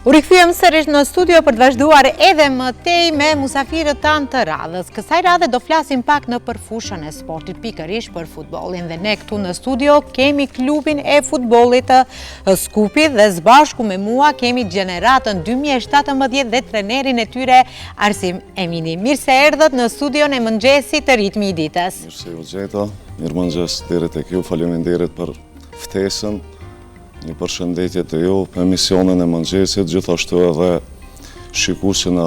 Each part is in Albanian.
U rikthyem sërish në studio për të vazhduar edhe më tej me musafirët tanë të radhës. Kësaj radhe do flasim pak në përfushën e sportit, pikërisht për futbollin. Dhe ne këtu në studio kemi klubin e futbollit të Skupit dhe sbashku me mua kemi gjeneratën 2017 dhe trenerin e tyre Arsim Emini. Mirë se erdhët në studion e mëngjesit të Ritmi i ditës. Mirë se ju gjeta, mirë mëngjes deri tek ju, faleminderit për ftesën. Një përshëndetje të ju për emisionin e mëngjesit, gjithashtu edhe shikues që na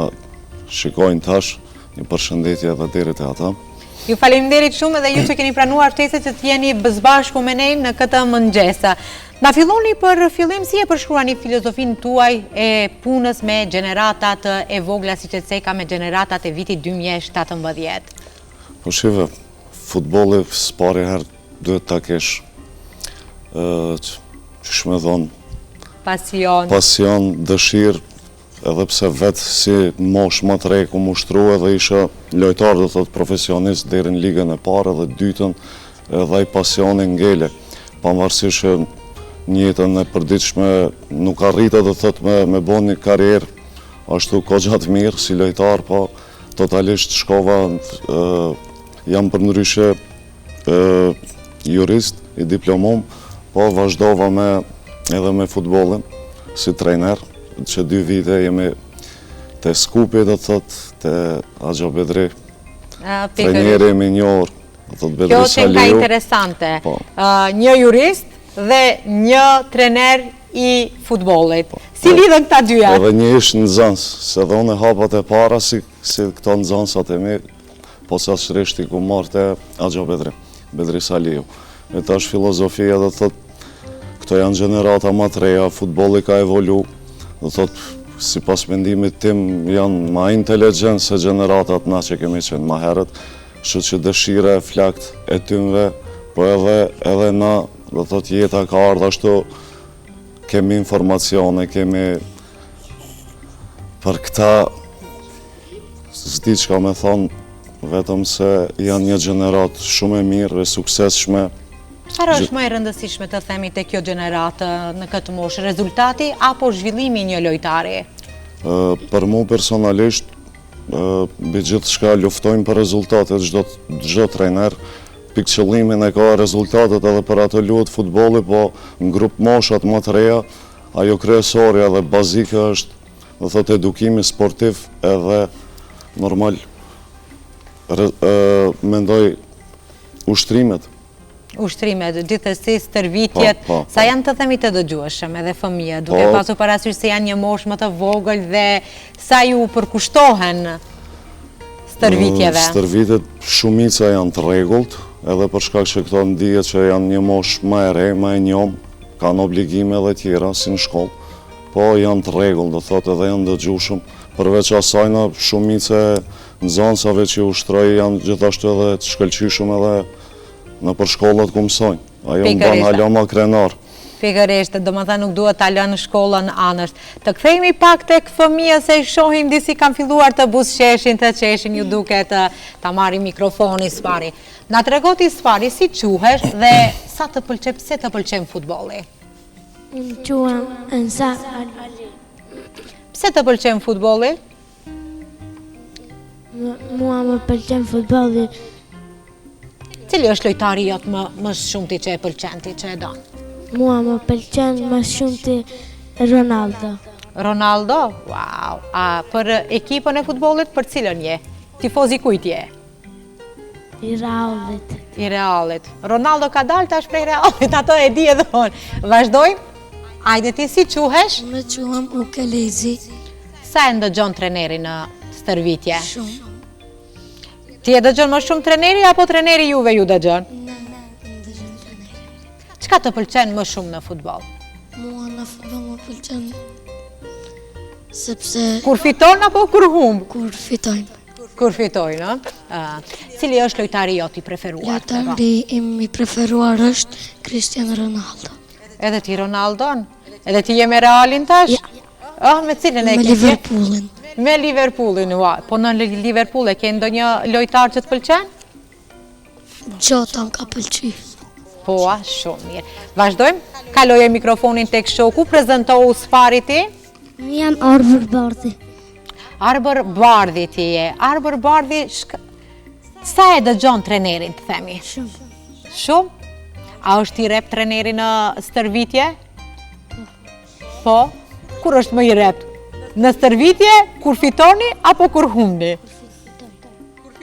shikojnë tash, një përshëndetje edhe deri te ata. Ju faleminderit shumë edhe ju që keni pranuar ftesën që të jeni bashku me ne në këtë mëngjes. Na filloni për fillim si e përshkruani filozofinë tuaj e punës me gjeneratat e vogla siç e ceka me gjeneratat e vitit 2017. Po shive, futbolli s'pari herë duhet ta kesh që me thonë, pasion, dëshirë, edhe pse vetë si mosh më të re ku mushtru edhe isha lojtar dhe thot profesionist deri në ligën e parë dhe dytën edhe i pasioni ngele. Pavarësisht në jetën e përditshme nuk arrita dhe thot me bo një karierë ashtu kogja të mirë si lojtar, po totalisht shkova, jam përndryshe jurist i diplomum, po vazhdova edhe me futbolin, si trener, që 2 vite jemi te Skupi, do të thot, te Axha Bedri, treneri jemi një orë, do thot Bedri Saliu. Kjo që ka interesante, një jurist dhe një trener i futbolit. Si lidhën këta dyja? Edhe një ish në zëns, se dhe unë e hapat e para si këto në zënsat e mi, po sa shrishti ku marrë te Axha Bedri, Bedri Saliu. E tash filozofia dhe thot, këto janë gjenerata më të reja, futbolli ka evolu, dhe thot, si pas mendimit tim, janë ma inteligjent se gjeneratat na që kemi qenë ma herët, që dëshire, flakt e tymve, po edhe na, dhe thot, jeta ka ardhë ashtu, kemi informacione, kemi për këta, s'di që ka me thonë, vetëm se janë një gjenerat shumë e mirë e suksesshme. Çfarë është më e rëndësishme të themi te kjo gjeneratë në këtë moshë, rezultati apo zhvillimi i një lojtari? Për mu personalisht, mbi gjithçka luftojmë për rezultate, çdo trajner pikë qëllimin e ka rezultatet edhe për atë luhet futbolli, po në grup moshat më të reja, ajo kryesorja dhe bazike është, do thot, edukimi sportiv edhe normal mendoj ushtrimet. Ushtrimet, gjithësisë stërvitjet, sa janë të themi të dëgjueshëm edhe fëmijët, duke pasur parasysh se janë një moshë më të vogël dhe sa ju përkushtohen stërvitjeve? Stërvitjet shumica janë të rregullt, edhe për shkak që këto ndihet që janë një moshë më e re, më e njom, kanë obligime edhe tjera si në shkollë, po janë të rregullt, do thotë edhe janë dëgjueshëm. Përveç asajna, shumica në zonsave që ushtroj janë gjithashtu edhe të shkëlqyshëm edhe në për shkollat ku mësojnë. Ajo më banë hala ma krenar. Pikërisht, do më thënë nuk duhet të lënë shkollën anësht. Të kthejmi pak tek fëmija se shohim disi kanë filluar të buzëqeshin, të qeshin, ju duket të marri mikrofoni Sfari. Na tregoti Sfari si quhesh dhe sa të pëlqen, pse të pëlqen futbolli? Më quhem Ensar Ali. Pse të pëlqen futbolli? Mua më pëlqen futbolli. Cili është lojtari jot më shumë ti që e pëlqen ti që e don? Mua më pëlqen më shumë ti Ronaldo. Ronaldo? Wow! A për ekipën e futbollit për cilën je? Tifozi kujt je? I Realit. I Realit. Ronaldo ka dalë tash prej Realit, ato e di edhe unë. Vazhdojmë? Ajde ti si quhesh? Me quhem Ukelezi. Sa e ndëgjon treneri në stërvitje? Shumë. Ti e dëgjon më shumë treneri apo treneri juve ju dëgjon? Ne dëgjon treneri. Çka të pëlqen më shumë në futboll? Mua në futboll më pëlqen sepse Kur fiton apo kur humb? kur fitojmë. Kur fitojnë, cili është lojtari jot i preferuar? Lojtari im i preferuar është Cristiano Ronaldo. Edhe ti Ronaldon? Edhe ti je me Realin tash? Ja. Me cilën e Me ke? Liverpoolin. Me Liverpoolin, po në Liverpool e ke ndonjë lojtar që të pëlqen? Gjota më ka pëlqy. Po, shumë mirë. Vazhdojmë, kaloje mikrofonin tek shoku, prezentohu Sfari ti. Jam Arbër Bardhi. Arbër Bardhi ti je. Arbër Bardhi, sa e dëgjon trenerin, të themi? Shumë. Shumë? A është i rep treneri në stërvitje? Po? Kur është më i rep? Në stërvitje, kur fitoni, apo kur humni?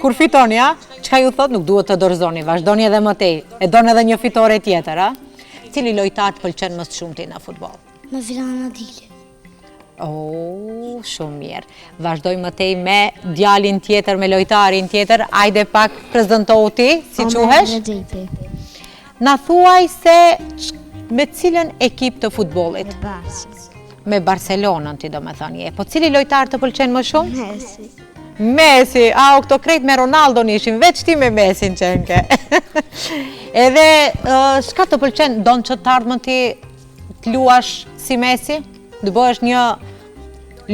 Kur fitoni, a? Qka ju thot, nuk duhet të dorëzoni, vazhdoni edhe më tej. E doni edhe një fitore tjetër, a? Cili lojtar të pëlqen më shumë ti në futbol? Me Vilana Dile. Shumë mirë. Vazhdoj më tej me djalin tjetër, me lojtarin tjetër. Ajde pak prezantohu ti, si quhesh? Na thuaj se me cilën ekip të futbollit? Me Barcelonën ti do me thënë je. Po cili lojtar të pëlqen më shumë? Messi. Messi, këto krejt me Ronaldo nishin, veç ti me Messin qenke. Edhe, shka të pëlqen, donë që të ardhmën ti të luash si Messi? Dë bëhesh një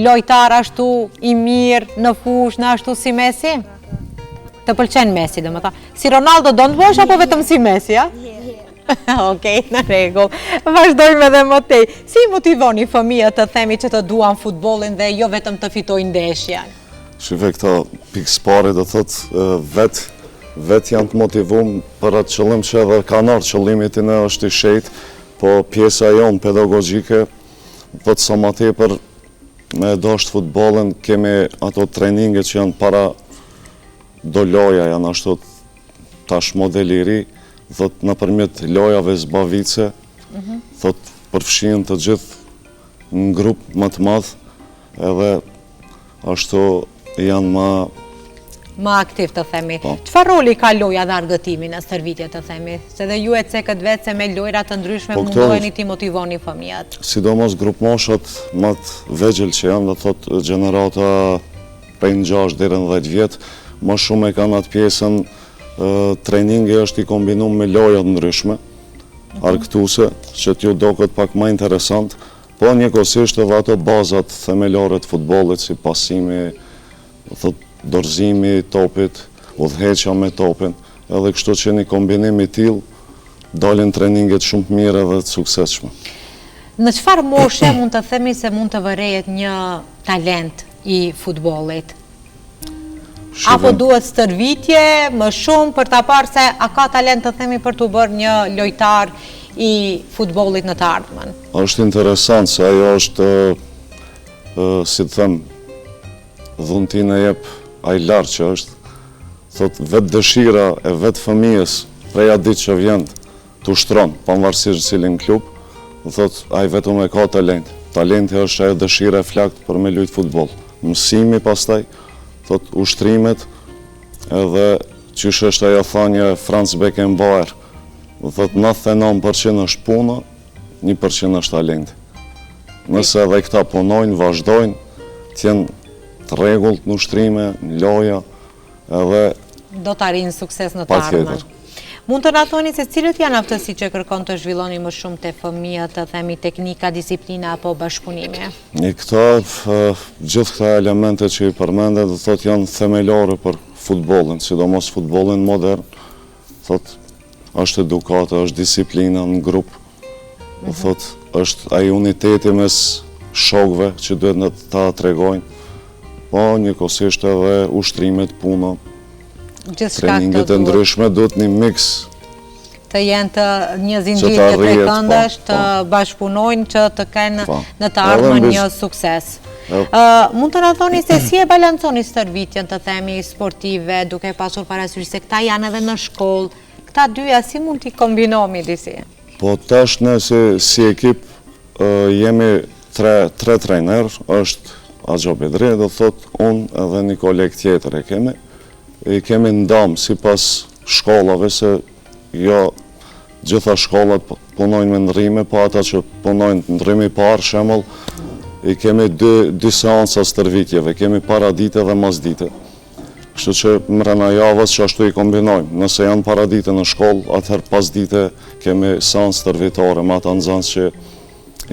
lojtar ashtu i mirë, në fush, në ashtu si Messi? Të pëlqen Messi, dhe më ta. Si Ronaldo do në të bëhesh, apo vetëm si Messi, a? Okej, në regull. Vazhdojmë edhe më tej. Si motivoni fëmijët të themi që të duan futbolin dhe jo vetëm të fitojnë ndeshja? Shive këta pikëspare dhe thotë vetë janë të motivum për atë qëllim që edhe kanë ardhur, qëllimit i ne është i shejtë, po pjesa jonë pedagogjike, po të sa ma tepër me dashtë futbolin, kemi ato treninge që janë para do loja, janë ashtu tash model i ri, thot nëpërmjet lojave zbavice, thot përfshin të gjithë në grup më të madh, edhe ashtu janë më aktiv të themi. Çfarë roli ka loja dhe argëtimi në stërvitje të themi? Se dhe ju e cekët vetë se me lojra të ndryshme mundoheni ti motivoni fëmijët. Sidomos grupmoshat më të vegjël që janë, dhe thot gjenerata prej 6 deri në 10 vjet, më shumë e kanë atë pjesën treningi është i kombinuar me loja të ndryshme, argëtuese, që t'ju doket pak më interesant, po njëkohësisht edhe ato bazat themelore të futbollit si pasimi, thot dorëzimi i topit, udhëheqja me topin, edhe kështu që një kombinim i tillë dalin treninget shumë të mira dhe të suksesshme. Në çfarë moshe mund të themi se mund të vërehet një talent i futbollit? Apo duhet stërvitje më shumë për ta parë se a ka talent të themi për të bërë një lojtar i futbollit në të ardhmen? Është interesant se ajo është, si të them, dhuntin e jep ai lartë që është, thot vetë dëshira e vetë fëmijës prej atë ditë që vjen të ushtron, pavarësisht cilin klub, thot ai vetëm e ka talent. Talenti është ajo dëshira e flakt për me luajt futboll. Mësimi pastaj, thot ushtrimet, edhe qysh është ajo thënia e Franz Beckenbauer, thot 99% është puna, 1% është talenti. Nëse edhe këta punojnë, vazhdojnë, t'jenë të rregullt në ushtrime, në loja, edhe do të arrijnë sukses në të ardhmen. Mund të na thoni se cilët janë aftësi që kërkon të zhvilloni më shumë te fëmijët, të themi teknika, disiplina apo bashkëpunimi? Gjithë këta elemente që i përmendet, do thot janë themelore për futbollin, sidomos futbollin modern. Thot është edukata, është disiplina në grup. Do thot është ai uniteti mes shokëve që duhet ta tregojnë. Po njëkohësisht edhe ushtrimet, puna, treninget e ndryshme, duhet një mix të jenë të një zinxhir të këndësh, të bashkëpunojnë që të kenë në të ardhmen një sukses. Mund të na thoni se si e balanconi stërvitjen të themi sportive, duke pasur parasysh se këta janë edhe në shkollë, këta dyja si mund t'i kombinomi disi? Po tash ne si ekip jemi tre trajner, është Axha Bedri, do thot unë edhe një koleg tjetër i kemi ndamë si pas shkollave, se jo gjitha shkollat punojnë me ndrime, po ata që punojnë ndrimi parë, shemëll, i kemi dy seansa stërvitjeve, kemi para dite dhe mas dite. Kështu që mrena javës që ashtu i kombinojmë. Nëse janë para dite në shkollë, atëherë pas dite kemi seansë stërvitore, me ata nxënës që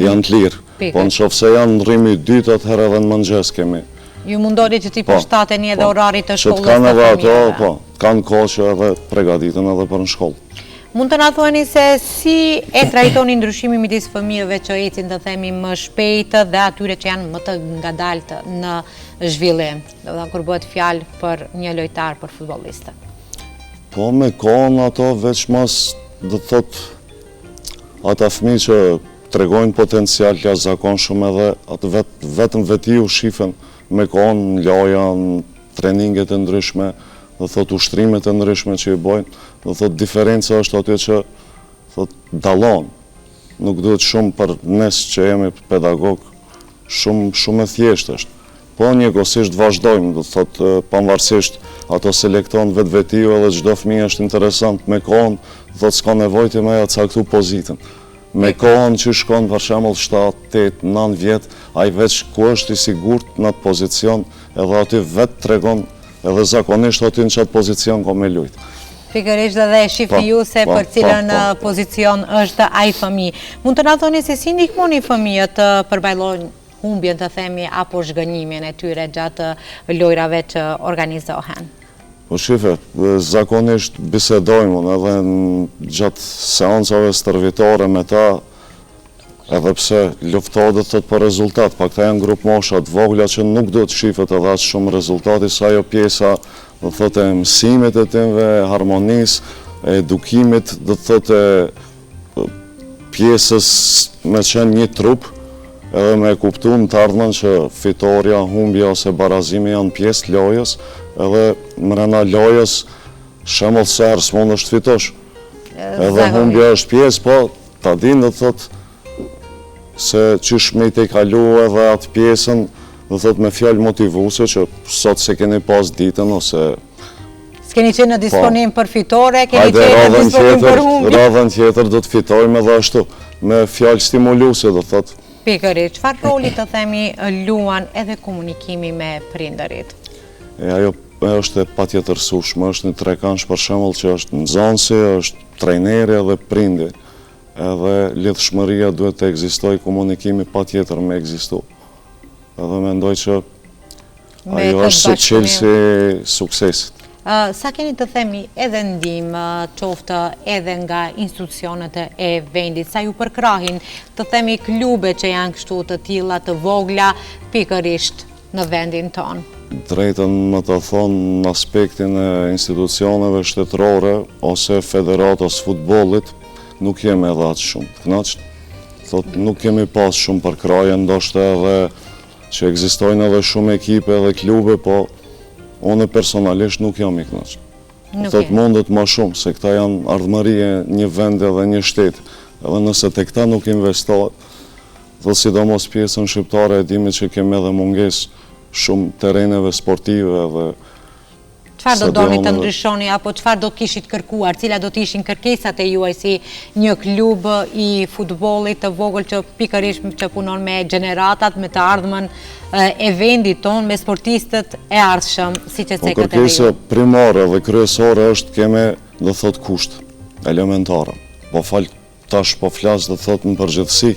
janë të lirë. Po në qoftë se janë ndrimi dytë, atëherë edhe në mëngjes kemi. Ju mundoni që ti përshtateni edhe orarit të shkollës të fëmijëve? Që të kanë edhe ato, po, kanë kohë që edhe pregaditen edhe për në shkollë. Mund të na thuani se si e trajtoni ndryshimin midis fëmijëve që ecin të themi më shpejt dhe atyre që janë më të ngadalt në zhvillim, do të thonë kur bëhet fjalë për një lojtar, për futbollistë. Po me kohën ato veç mas do të thot ata fëmijë që tregojnë potencial jashtëzakonshëm edhe atë vetëm vetiu shifen me kohën loja, treninget e ndryshme, do thot ushtrimet e ndryshme që i bojnë, do thot diferenca është aty që thot dallon. Nuk duhet shumë për nes që jemi pedagog, shumë e thjeshtë është. Po njëkohësisht vazhdojmë, do thot pavarësisht ato selekton vetvetiu edhe çdo fëmijë është interesant me kohën, thot s'ka nevojë të më caktu pozitën. Me kohën që shkon për shembull 7, 8, 9 vjet, ai veç ku është i sigurt në atë pozicion, edhe aty vetë tregon edhe zakonisht aty në qatë pozicion ka me lujt. Pikërisht dhe shifni ju se për cilën pozicion është ai fëmijë. Mund të na thoni se si ndihmoni fëmijët të përballojnë humbjen të themi apo zhgënjimin e tyre gjatë lojrave që organizohen? Po shife, zakonisht bisedojmë edhe gjatë seancave stërvitore me ta, edhe pse luftohet thot për rezultat, pa këta janë grup mosha të vogla që nuk do të shifet edhe atë shumë rezultati, sa ajo pjesa do thot e mësimit e timve, harmonis, edukimit, do thot e pjesës me qenë një trup, edhe me kuptu në të ardhmen që fitoria, humbja ose barazimi janë pjesë lojës, edhe mrena lojës shembull se herë s'mund është fitosh. Edhe humbja është pjesë, po ta din do thot se qysh me i te kalu edhe atë pjesën, dhe thot me fjallë motivuse që sot se keni pas ditën ose... S'keni qenë në disponim për fitore, keni qenë në disponim për humbje. Radhën tjetër do të fitojmë edhe ashtu, me fjallë stimuluse, do thot. Pikërisht, çfarë roli të themi luan edhe komunikimi me prindërit? Ajo është e patjetërsueshme, është një trekansh për shembull që është nxënësi, është trajneri edhe prindi. Edhe lidhshmëria duhet të ekzistojë, komunikimi patjetër me ekzistu. Edhe mendoj që ajo është çelësi suksesit. Sa keni të themi edhe ndihmë, qoftë edhe nga institucionet e vendit, sa ju përkrahin të themi klube që janë kështu të tilla të vogla pikërisht në vendin tonë? Drejtën më të thonë në aspektin e institucioneve shtetërore ose federatës futbollit, nuk jemi edhe atë shumë të knaqët. Thot, nuk kemi pas shumë përkraje, ndoshta edhe që ekzistojnë edhe shumë ekipe edhe klube, po unë personalisht nuk jam i knaqët. Thot, mundet ma shumë, se këta janë ardhmërie një vend edhe një shtet, edhe nëse te këta nuk investohet, thot, sidomos pjesën shqiptare e dimit që kemi edhe munges shumë tereneve sportive edhe Çfarë do doni të ndryshoni, apo çfarë do kishit kërkuar, cila do të ishin kërkesat e juaj si një klub i futbollit të vogël që pikërisht që punon me gjeneratat, me të ardhmen e vendit ton, me sportistët e ardhshëm, siç e cekët edhe ju? Kërkesa primare dhe kryesore është keme, do thot, kusht elementare. Po tash po flas, do thot, në përgjithësi,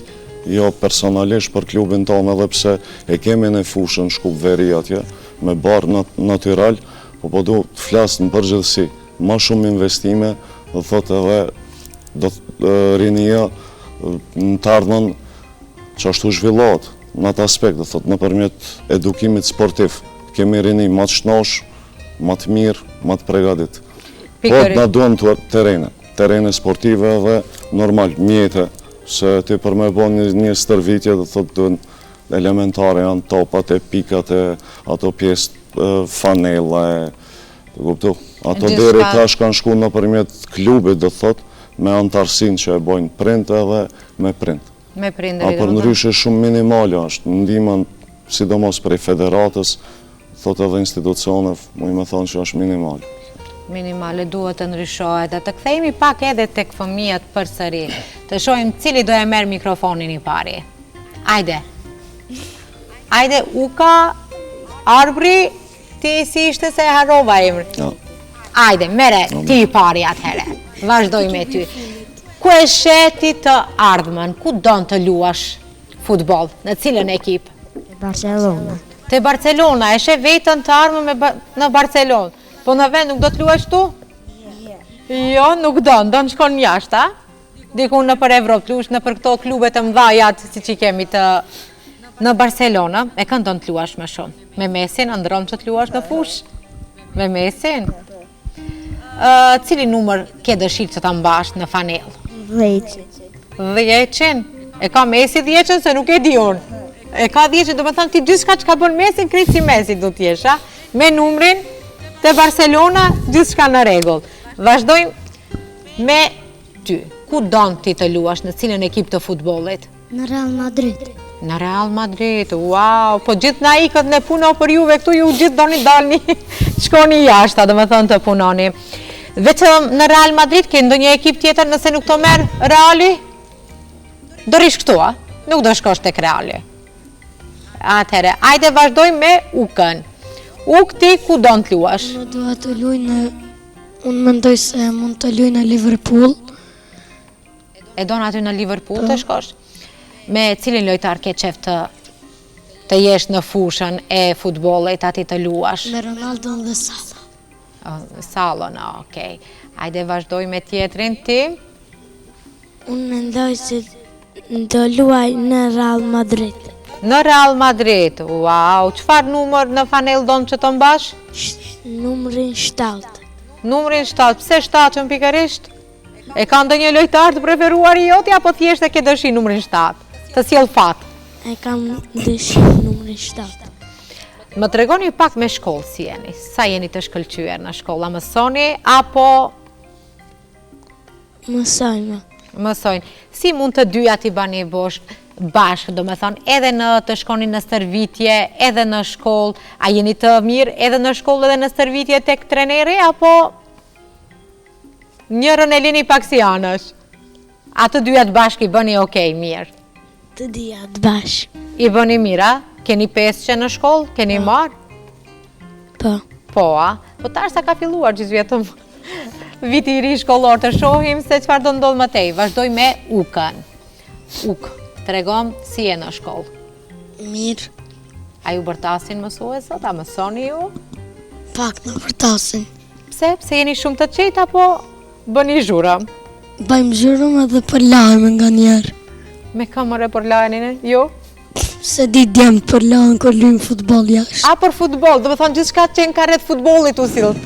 jo personalisht për klubin tonë, edhe pse e kemi në fushën Shkup Veri atje, me barë natyral, po du të flasë në përgjithësi, ma shumë investime, dhe thot edhe do rinia në të ardhmen që ashtu zhvillohet në atë aspekt, dhe thot në përmjet edukimit sportiv, kemi rini ma të shnosh, ma të mirë, ma të pregadit. Po të na duen terene sportive dhe normal, mjete, se ti për me bo një stërvitje, dhe thot duen elementare janë topat e pikat e ato pjesë fanela e të kuptu. Ato deri tash kanë shku në përmjet klubit, do thot, me antarësin që e bojnë print edhe me print. Me prindërit. A për ndryshe shumë minimale është, ndihmën sidomos prej federatës, thot edhe institucione, muj me thonë që është minimale. Minimale duhet të ndryshohet, dhe të kthehemi pak edhe tek fëmijët përsëri, të shohim cili do e merr mikrofonin i pari. Ajde. Ajde, Uka, Arbri, ti si ishte se harrova emrin. Ajde, mere, ti i pari atëhere. Vazhdoj me ty. Ku e sheti të ardhmen? Ku don të luash futboll? Në cilën ekip? Barcelona. Te Barcelona, e she vetën të ardhmen në Barcelonë. Po në vend nuk do të luash tu? Jo, nuk do në shkon jashtë, a? Diku në për Evropë, lush në për këto klubet të mdhajat, si që kemi në Barcelona, e kënë do në të luash më shumë. Me Mesin, ndronë që të luash në fush? Me Mesin? Cili numër ke dëshirë që të mbash në fanel? 10. 10. E ka Mesi 10 se nuk e di unë. E ka 10, do me thënë ti gjithçka që ka bën Mesin, krejt si Mesi du t'jesh, a? Me numrin të Barcelona, gjithçka në rregull. Vazhdojmë me ty. Ku donë ti të luash, në cilën ekip të futbollit? Në Real Madrid. Në Real Madrid, wow, po gjithë na ikët në puno për juve, këtu ju gjithë doni dalni, shkoni jashta, do me thënë të punoni. Vetëm në Real Madrid, ke ndonjë ekip tjetër nëse nuk të merë Reali? Do rish këtu, a? Nuk do shkosh tek Reali. Atëhere, ajde vazhdojmë me Ukën. Uk, ti ku do në të luash? Unë dua të luaj unë mendoj se mund të luaj në Liverpool. E do në aty në Liverpool të shkosh? Me cilin lojtar ke qef të jesh në fushën e futbollit aty të luash? Me Ronaldo dhe Salah. Salon, okej. Ajde vazhdoj me tjetrin ti. Unë mendoj se do luaj në Real Madrid. Në Real Madrid, wow. Qëfar numër në fanel donë që të mbash? Numrin 7. Numrin 7, pse 7 që në pikërisht? E ka ndonjë lojtar të preferuar i joti, apo thjesht e ke dëshirë numrin 7? Të sjell fat. E kam dëshirë numrin 7. Më tregoni pak me shkollë si jeni. Sa jeni të shkëlqyer në shkolla? Mësoni apo Mësojmë. mësojnë? Si mund të dyja t'i bani bashkë, do me thonë, edhe në të shkoni në stërvitje, edhe në shkollë, a jeni të mirë edhe në shkollë edhe në stërvitje tek treneri, apo njërën e lini pak si anësh? A të dyja të bashkë i bëni okej, mirë? Të dyja të bashkë. I bëni mira? Keni pesë në shkollë? Keni marë? Po. Po, a? Po tash sa ka filluar gjithë vjetëm viti i ri shkollor, të shohim se çfarë do ndodh më tej. Vazhdoj me Ukën. Uk, tregom si je në shkollë. Mirë, A ju bërtasin mësuesët? A mësoni ju? pak në vërtasin. Pse? Pse jeni shumë të qetë apo bëni zhurëm? Bajmë zhurëm edhe për lajme nga njerë. Me kamëre për lajnin e? Jo? Se di djemë për lajme kër luajmë futbol jashtë. A për futbol, do me thonë gjithçka qenë ka rreth futbollit u sillt.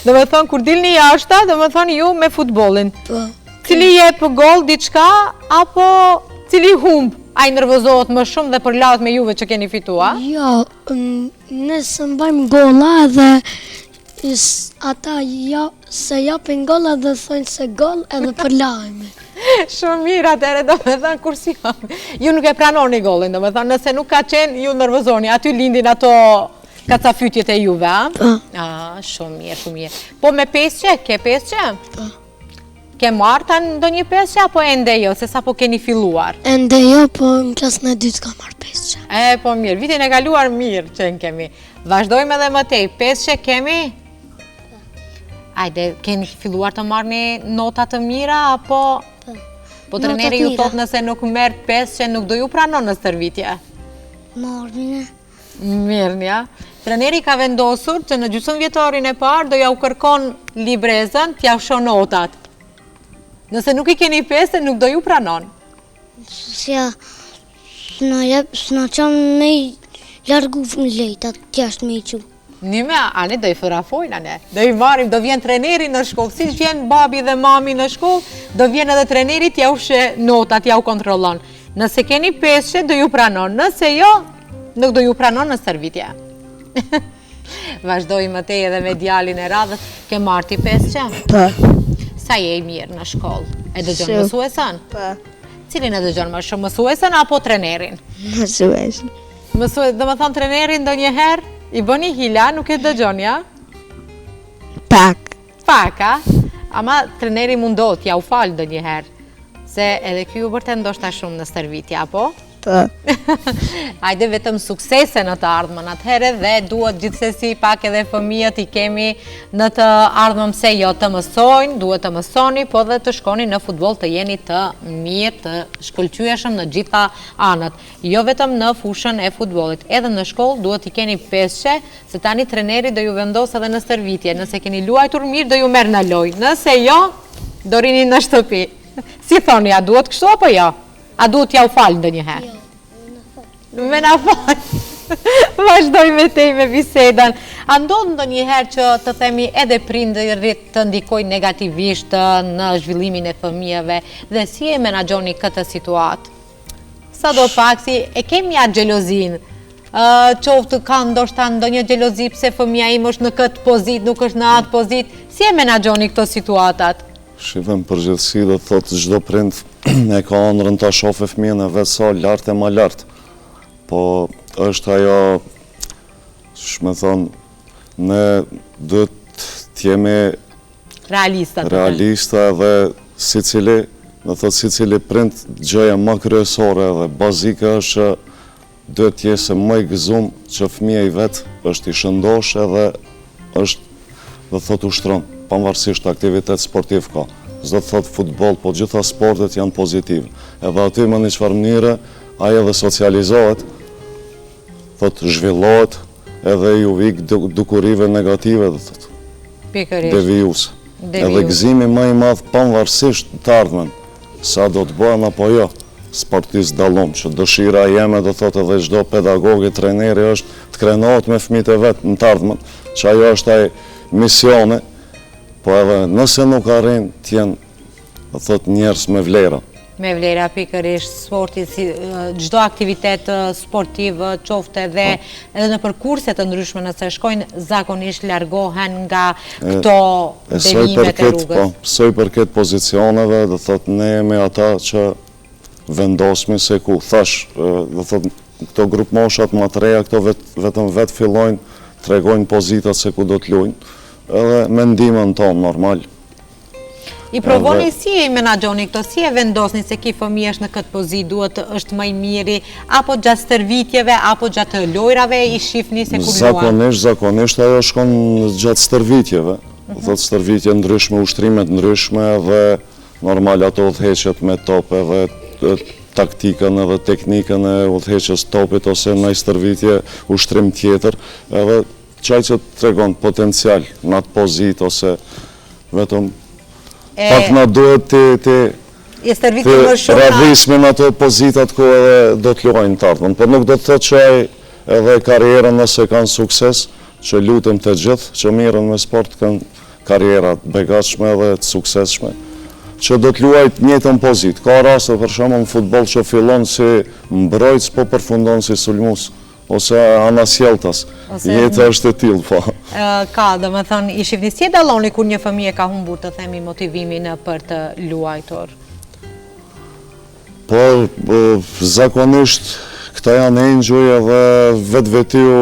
Do me thonë kur dilni jashta, do me thonë ju me futbolin. Po. Cili jep gol diçka apo cili humb? Ai nervozohet më shumë dhe përlahet me juve që keni fitua? Jo, nëse mbajmë gola edhe ata se japin gola dhe thonë se gol edhe për lajme. Shumë mirë atëre, do me thënë kur si ju nuk e pranoni golin, do me thënë nëse nuk ka qenë, ju nervozoni, aty lindin ato kacafytjet e juve, a? Po. Shumë mirë, shumë mirë. Po me pesqe, ke pesqe? Po. Ke marrë ta ndonjë pesqe, apo ende jo, se sa po keni filluar? Ende jo, po në klasën e dytë ka marrë pesqe. Po mirë, vitin e kaluar mirë që në kemi. Vazhdojmë edhe më tej, pesqe kemi? Ajde, keni filluar të marrni nota të mira, apo... Po treneri ju thot nëse nuk merë pesqe, nuk do ju pranon në stërvitje? Marrni. Mirë, ja. Treneri ka vendosur që në gjysmë vjetorin e parë do ja u kërkon librezën t'ja usho notat. Nëse nuk i keni pesë, nuk do ju pranon. Sja, s'na qanë me i largu në lejtat, t'jashtë me i që. Nime, ane do i fotografojnë, ane. Do i marim, do vjen treneri në shkollë. Si vjen babi dhe mami në shkollë, do vjen edhe treneri t'ja ushe notat, t'ja u kontrolon. Nëse keni pesqe, do ju pranon. Nëse jo, nuk do ju pranon në stërvitje. Vazhdoj më tej edhe me djalin e radhës. Ke marrë ti pesqe? Po. Sa je i mirë në shkollë? E dëgjon mësuesën? Po. Cilin e dëgjon më shumë, mësuesën apo trenerin? Mësuesën. Do më thonë trenerin ndonjëherë i bëni hila, nuk e dëgjon, ja? Pak. Pak, a? Ama treneri mundohet, ja u falë ndonjëherë. Se edhe kjo u bërte ndoshta shumë në stërvitja, apo? atë. Hajde vetëm suksese në të ardhmen atëherë dhe duhet gjithsesi pak edhe fëmijët i kemi në të ardhmen pse jo të mësojnë, duhet të mësoni, po dhe të shkoni në futboll të jeni të mirë, të shkëlqyeshëm në gjitha anët. Jo vetëm në fushën e futbollit, edhe në shkollë duhet i keni peshe, se tani treneri do ju vendos edhe në stërvitje. Nëse keni luajtur mirë, do ju merr në lojë. Nëse jo, do rini në shtëpi. Si thoni, a duhet kështu apo jo? A duhet ja u falë ndonjëherë? Me na falë. Vazhdoj me tej me bisedan. A ndodh ndonjëherë që të themi edhe prindërit të ndikojnë negativisht në zhvillimin e fëmijëve dhe si e menaxhoni këtë situatë? Sadopak si e kemi atë xhelozin. Qoftë ka ndoshta ndonjë xhelozi pse fëmia im është në këtë pozitë, nuk është në atë pozitë. Si e menaxhoni këto situatat? Shifem përgjithësi dhe thotë çdo prind e ka ëndrën ta shohë fëmijën e vet sa lart e më lart. Po është ajo, shme thonë, ne duhet t'jemi realista dhe si cili prind gjëja më kryesore dhe bazike është që duhet t'jese më i gëzum që fëmija i vetë është i shëndosh edhe është dhe thot ushtron, pavarësisht aktivitet sportiv ka. Zdo të thot futbol, po gjitha sportet janë pozitiv. Edhe aty më një qëfar mënyre, aje dhe socializohet, thot zhvillohet edhe ju vik dukurive negative dhe thot. Devijuse. Edhe gëzimi më i madh pavarësisht të ardhmen, sa do të bëhen apo jo, sportist dallon, që dëshira jeme do thot edhe çdo pedagogi, trajneri është të krenohet me fëmijët e vet në të ardhmen, që ajo është ai misione, po edhe nëse nuk arrin t'jen, do thot njerëz me vlera. Me vlera pikërisht sporti, çdo aktivitet sportiv qofte edhe në përkurse të ndryshme nëse shkojnë, zakonisht largohen nga këto devijimet e rrugës. Soi përket pozicioneve, do thot ne jemi ata që vendosmi se ku thash, do thot këto grup moshat më të reja, këto vetëm vetë fillojnë, tregojnë pozitat se ku do të luajnë, edhe me ndihmën tonë normal. I provoni si e menaxhoni këto, si e vendosni se ki fëmijë është në këtë pozitë, duhet është më i miri, apo gjatë stërvitjeve, apo gjatë lojrave i shifni se kur luan? Zakonisht ajo shkon gjatë stërvitjeve, thot stërvitje ndryshme, ushtrimet ndryshme dhe normal ato udhëheqjet me top edhe taktikën edhe teknikën e udhëheqjes topit ose në stërvitje ushtrim tjetër, edhe qaj që tregon potencial në atë pozitë ose vetëm pak në duhet të radhismin ato pozitat ku edhe do të luajnë të ardhmen. Por nuk do të thotë që edhe karierën nëse kanë sukses, që lutem të gjithë, që mirën me sport kanë karierat begatshme dhe të suksesshme, që do të luajt njëjtën pozitë. Ka raste për shembull në futboll që fillon si mbrojtës, po përfundon si sulmues. Ose anasjeltas, jeta është e tillë, po. Ka, dhe më thënë, i shifni si e dalloni kur një fëmijë ka humbur të themi motivimin për të luajtur? Po, zakonisht, këta janë engjëj edhe vetvetiu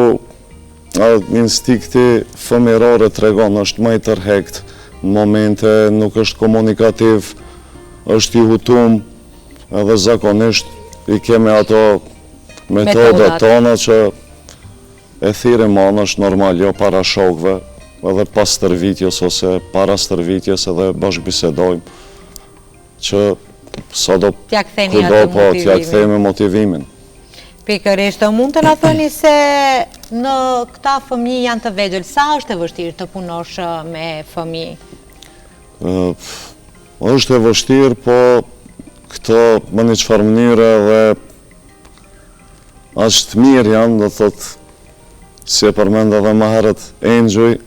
instikti fëmijëror tregon, është më i tërhekt, në momente nuk është komunikativ, është i hutum, edhe zakonisht i kemi ato metodat tona që e thirim anë është normal, jo para shokve, edhe pas stërvitjes ose para stërvitjes edhe bashkëbisedojmë, që sa do kudo po t'ja kthejmë motivimin. Pikërisht, mund të na thoni se në këta fëmijë janë të vegjël, sa është e vështirë të punosh me fëmijë? Është e vështirë, po këto më një qëfar mënyre dhe ashtë mirë janë, do thotë, si e përmenda dhe më herët engjëj,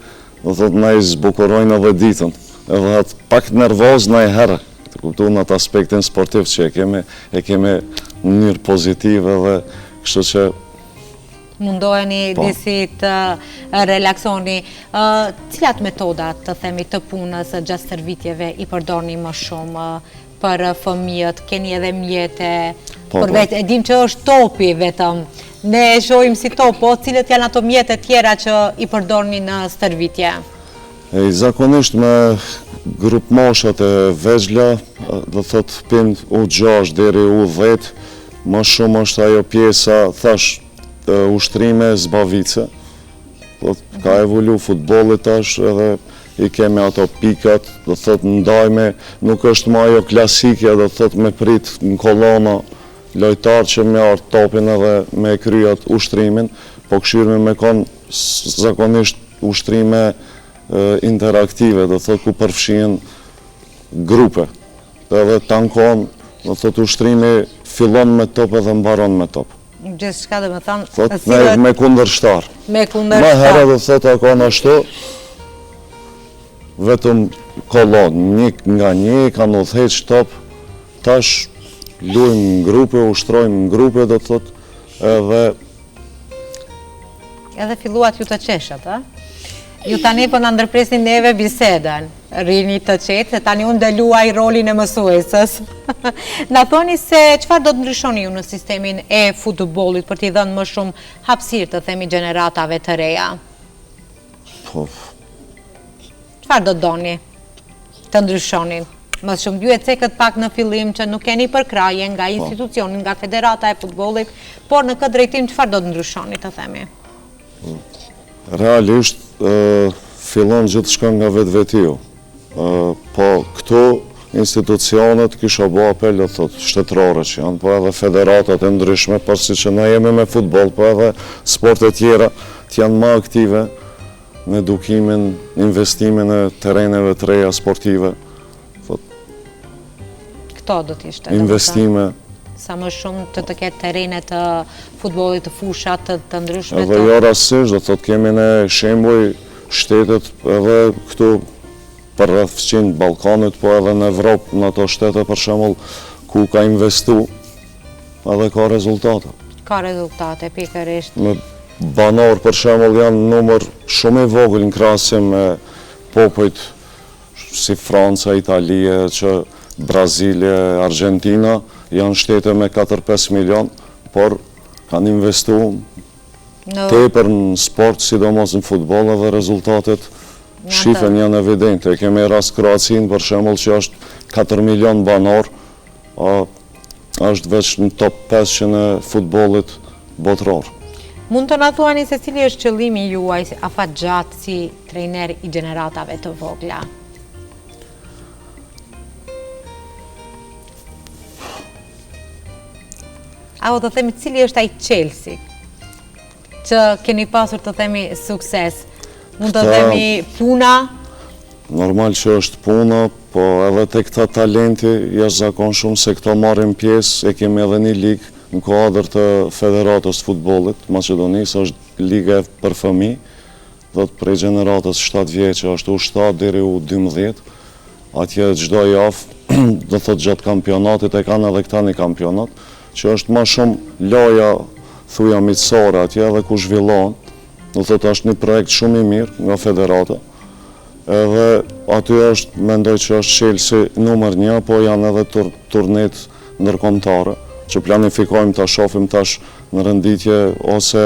do thotë, na i zbukurojnë edhe ditën, edhe atë pak nervoz na i herë, të kuptu në atë aspektin sportiv që e kemi në njërë pozitive dhe kështu që... Mundoheni disi të relaksoni. Cilat metodat të themi të punës gjatë stërvitjeve i përdorni më shumë për fëmijët, keni edhe mjete, për vetë, e dim që është topi vetëm, ne shohim si top, po cilët janë ato mjete tjera që i përdorni në stërvitje? Zakonisht me grup moshat e vegjla, do thot pind U6 deri U10, më shumë është ajo pjesa, thash, ushtrime zbavice. Ka evolu futbollit tash edhe i kemi ato pikat, do thot ndajme, nuk është ma ajo klasikja, do thot me prit në kolona lojtar që me artë topin edhe me kryat ushtrimin, po këshirme me konë zakonisht ushtrime interaktive, do thot ku përfshien grupe. Edhe tankon, do thot ushtrimi fillon me top edhe mbaron me top. Gjithë shka dhe me thonë... Thot me kundërshtar. Me kundërshtar. Ma herë dhe thot akon ashtu, vetëm kolon, një nga një, kanë udhëheq top, tash luajmë në grupe, ushtrojmë në grupe, do thot, edhe... Edhe filluat ju të qeshat, a? Ju tani po në ndërpresin neve bisedan, rini të qetë, se tani unë dhe luaj rolin e mësuesës. Na thoni se qëfar do të ndryshoni ju në sistemin e futbollit për t'i dhënë më shumë hapësirë të themi gjeneratave të reja? Po... Qëfar do të doni të ndryshonin? Më shumë duhet cekët pak në fillim që nuk keni përkraje nga institucionin, nga federata e futbollit, por në këtë drejtim qëfar do të ndryshoni të themi? Realisht, fillon gjithë shka nga vetë vetiu. Po këto institucionet kisha bo apel, dhe thot, shtetërore që janë, po edhe federatat e ndryshme, përsi që na jemi me futbol, po edhe sportet tjera të janë ma aktive në edukimin, investimin e tereneve të reja sportive. Këto do t'ishte? Investime. Sa më shumë të ketë terene të futbolit të fushat të ndryshme të... Edhe jo rasisht, do thot kemi në shembuj shtetet edhe këtu për rreth fëqin Balkanit, po edhe në Evropë, në ato shtete për shembull ku ka investu, edhe ka rezultate. Ka rezultate, pikërisht. Me banor për shembull janë numër shumë i vogël në krahasim me popujt si Franca, Italia, që Brazilje, Argentina, janë shtete me 4-5 milion, por kanë investu tepër në sport, sidomos në futbol, edhe rezultatet shifen janë evidente. Kemi rast Kroacin, për shembull, që është 4 milion banor, është veç në top 500 në futbolit botëror. Mund të na thuani se cili është qëllimi juaj afat gjatë si trejner i gjeneratave të vogla? Apo të themi cili është ai Chelsea që keni pasur të themi sukses? Mund të themi puna? Normal që është puna, po edhe të këta talenti jashtëzakonshëm se këto marrin pjesë, e kemi edhe një ligë në kuadër të Federatës Futbollit Maqedonisë, është liga për fëmijë, do të prej gjeneratës 7 vjeçë është U7 deri U12, atje çdo javë, do thot gjatë kampionatit e kanë edhe këta një kampionat, që është ma shumë loja, thuja miqësore atje edhe ku zhvillohen, do thot është një projekt shumë i mirë nga federata, edhe aty është, mendoj që është Chelsea numër 1, po janë edhe turnet ndërkombëtare, që planifikojmë ta shohim tash në renditje ose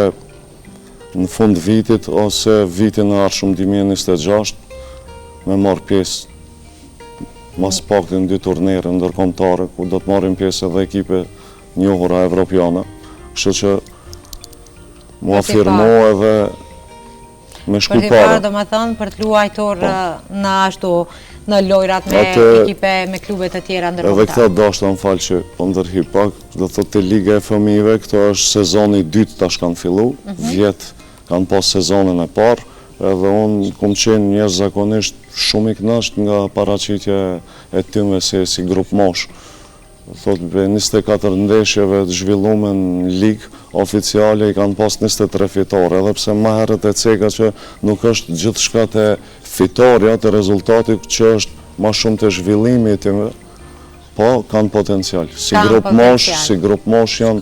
në fund vitit, ose vitin e ardhshëm 2026, me marrë pjesë mas paktin 2 turnere ndërkombëtare, ku do të marrin pjesë edhe ekipe njohura evropiane, kështu që mu afirmo edhe me shku para. Për t'i parë, do më thënë, për të luajtur në ashtu, në lojrat me ekipe, me klubet të tjera ndërkombëtare. Edhe këta dashta më falë që po ndërhi pak, do thotë të Liga e Fëmijëve, këto është sezoni 2 tash kanë fillu, vjetë kanë pas sezonin e parë, edhe unë kom qenë jashtëzakonisht shumë i kënaqur nga paraqitja e tyre si grup mosh. Thotë, 24 ndeshjeve të zhvillume në ligë oficiale i kanë pas 23 fitore, edhe pse më herët e ceka që nuk është gjithë shka të fitorja, të rezultati që është ma shumë të zhvillimi i tyre, po kanë potencial. Si grup mosh janë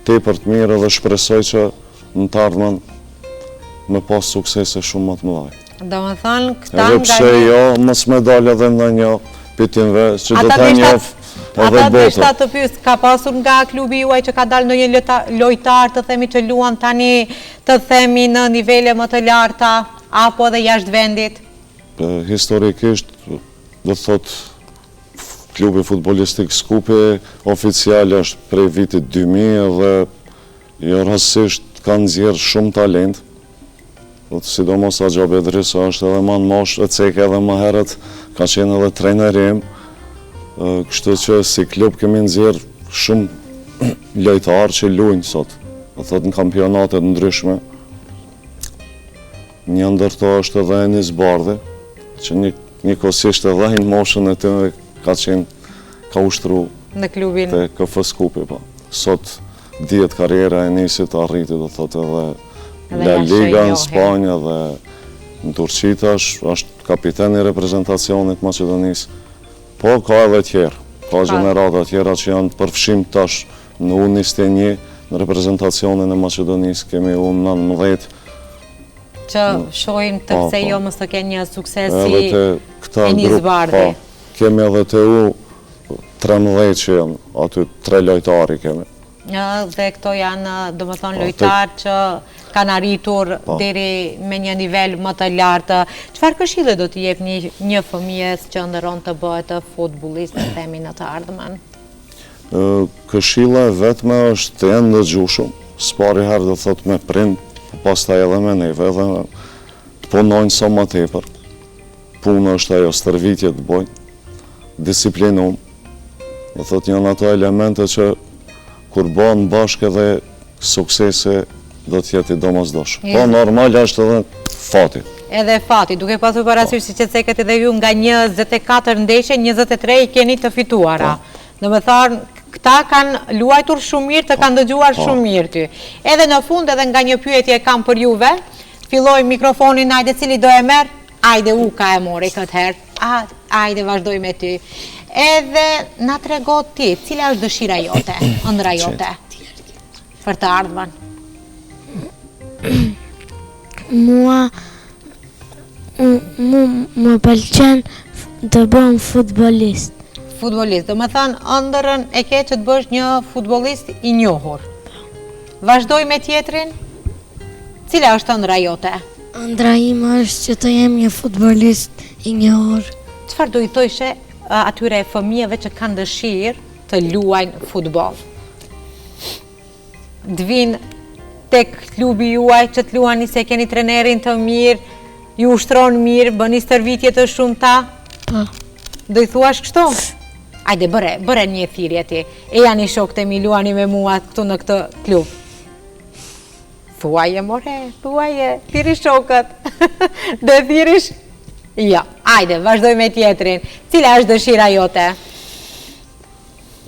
tepër të mirë edhe shpresoj që në të ardhmen me pas suksese shumë më të mëdha. Do më thënë, këta nga... Edhe pse jo, mos me dalë edhe në një pitinve, që do të njofë. Ata të shtatë të pysë, ka pasur nga klubi juaj që ka dalë në një lojtar të themi që luan tani të themi në nivele më të larta, apo edhe jashtë vendit? Historikisht, do thot, klubi futbolistik Skupi oficial është prej vitit 2000 dhe jo rastësisht kanë nxjerrë shumë talent. Sidomos Axha Bedri, sa është edhe më në moshë, e cek edhe më herët, ka qenë edhe trajnerim. Kështu që si klub kemi nxjerrë shumë lojtarë që luajnë sot, do thotë në kampionate të ndryshme. Një ndër to është edhe Enis Bardhi, që njëkohësisht edhe në moshën e tyre ka ushtru në klubin te KF Skupi, po. Sot dihet karriera e Enisit arriti, do thotë edhe La Liga në Spanjë dhe në Turqi tash, është kapiten i reprezentacionit Maqedonisë. Po ka edhe tjerë, ka gjenerata tjera që janë përfshim tash në U21, në reprezentacionin e Maqedonisë kemi U19. Që shohim të pse jo mos të kenë një suksesi këta Enis Bardhi. Kemi edhe të U13 që janë, aty 3 lojtari kemi. Dhe këto janë, do më thonë, lojtarë që kanë arritur deri me një nivel më të lartë. Çfarë këshille do t'i jep një fëmijës që ndërron të bëhet futbollist në themi në të ardhmen? Këshilla e vetme është të jenë ndëgjueshëm. S'pari herë do thot me prind, pastaj edhe me neve, edhe të punojnë sa më tepër. Puna është ajo, stërvitje të bojnë, disiplinum. Do thot janë ato elemente që kur bëhen bashkë edhe suksese do t'jeti domosdoshëm. Po normal është edhe fati. Edhe fati, duke pasur parasysh si që ceket edhe ju nga 24 ndeshje, 23 i keni të fituara. Në më thënë, këta kanë luajtur shumë mirë, të kanë dëgjuar shumë mirë ty. Edhe në fund edhe nga një pyetje kam për juve, filloj mikrofonin, ajde cili do e merë, ajde u ka e mori këtë herë, ajde vazhdoj me ty. Edhe na trego ti, cila është dëshira jote, ëndra jote, për të ardhmen? Mua pëlqen të bëm futbolist. Futbolist, do më thënë, ëndërën e ke që të bësh një futbolist i njohur. Vazhdoj me tjetrin, cila është ëndra jote? Ëndra ime është që të jem një futbolist i njohur. Çfarë do i thojshe atyre fëmijëve që kanë dëshirë të luajnë futboll? Të vinë tek klubi juaj që të luani se keni trenerin të mirë, ju ushtron mirë, bëni stërvitje të shumta? Po. Do i thuash kështu? Ajde, bëre një thirrje ti. E janë i shokët e mi, luani me mua këtu në këtë klub. Thuaje, more, thuaje, thiri shokët. Do e thirish? Jo, ajde, vazhdoj me tjetrin. Cila është dëshira jote?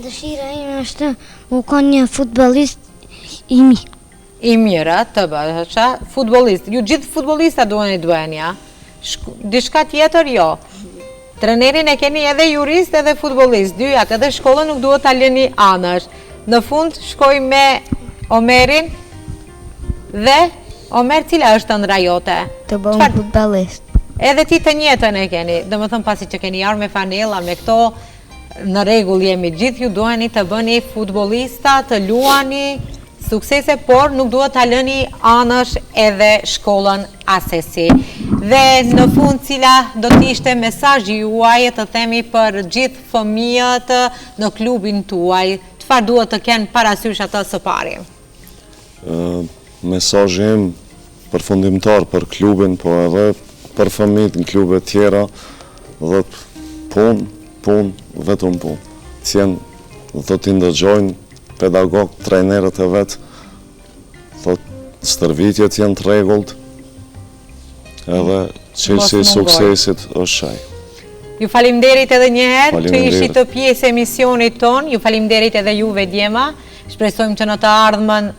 Dëshira ime është u kanë një futbolist i mirë. I mirë, të bësha, futbolist. Ju gjithë futbolista duhen i duhen, ja? Dishka tjetër, jo. Trenerin e keni edhe jurist edhe futbolist. Dyjat, edhe shkollën nuk duhet ta lëni anësh. Në fund, shkoj me Omerin dhe Omer, cila është ëndra jote? Të bëm futbolist. Edhe ti të njëjtën e keni, dhe më thëmë pasi që keni arë me fanela, me këto, në regull jemi gjithë, ju duheni të bëni futbolista, të luani suksese, por nuk duhet të lëni anësh edhe shkollën asesi. Dhe në fund, cila do t'ishte mesazhi juaj të themi për gjithë fëmijët në klubin tuaj, çfarë duhet të kenë parasysh ata së pari? Mesazhi im përfundimtar për klubin, po edhe për fëmijët në klube tjera, dhe pun, vetëm pun. Dhe t'i ndëgjojnë pedagog, trajnerët e vetë, stërvitjet janë të rregullt, edhe çelësi i suksesit është shaj. Ju falimderit edhe njëherë që ishit të pjesë emisionit ton, ju falimderit edhe juve djema, shpresojmë që në të ardhmen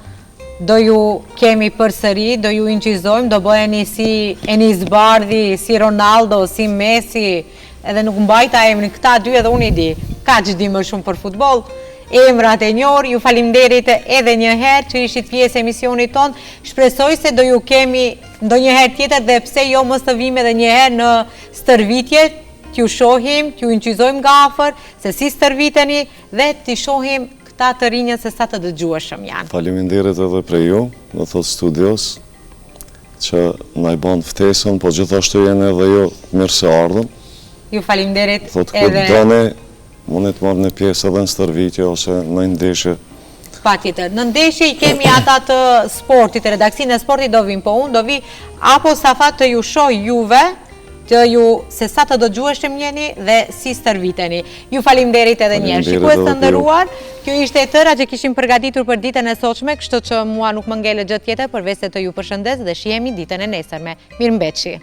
do ju kemi përsëri, do ju inqizojmë, do bëheni si Enis Bardhi, si Ronaldo, si Messi, edhe nuk mbajta emrin këta dy edhe unë i di, ka që di më shumë për futboll, emrat e njohur, ju falimderit edhe njëherë që ishit pjesë emisionit ton, shpresoj se do ju kemi ndonjëherë tjetër dhe pse jo mos të vime edhe njëherë në stërvitje, t'ju shohim, t'ju inqizojmë nga afër, se si stërviteni dhe t'i shohim këta të rinjën se sa të dëgjueshëm janë. Faleminderit edhe prej ju, do thot studios, që na i bën ftesën, po gjithashtu jeni edhe ju mirë se ardhëm. Ju falimderit edhe... Thot këtë doni, Mune të marrë në pjesë edhe në stërvitje ose në ndeshje. Pa tjetër, në ndeshje i kemi ata të sportit, të redaksinë e sportit do vim, po unë do vi apo Safat të ju shoj juve, të ju se sa të dëgjueshëm jeni dhe si stërviteni. Ju falimderit edhe njerë. Shikues të nderuar, kjo ishte e tëra që kishim përgatitur për ditën e sotshme, kështu që mua nuk më ngele gjë tjetër përveç se të ju përshëndes dhe shihemi ditën e nesërme. Mirëmbëjtje.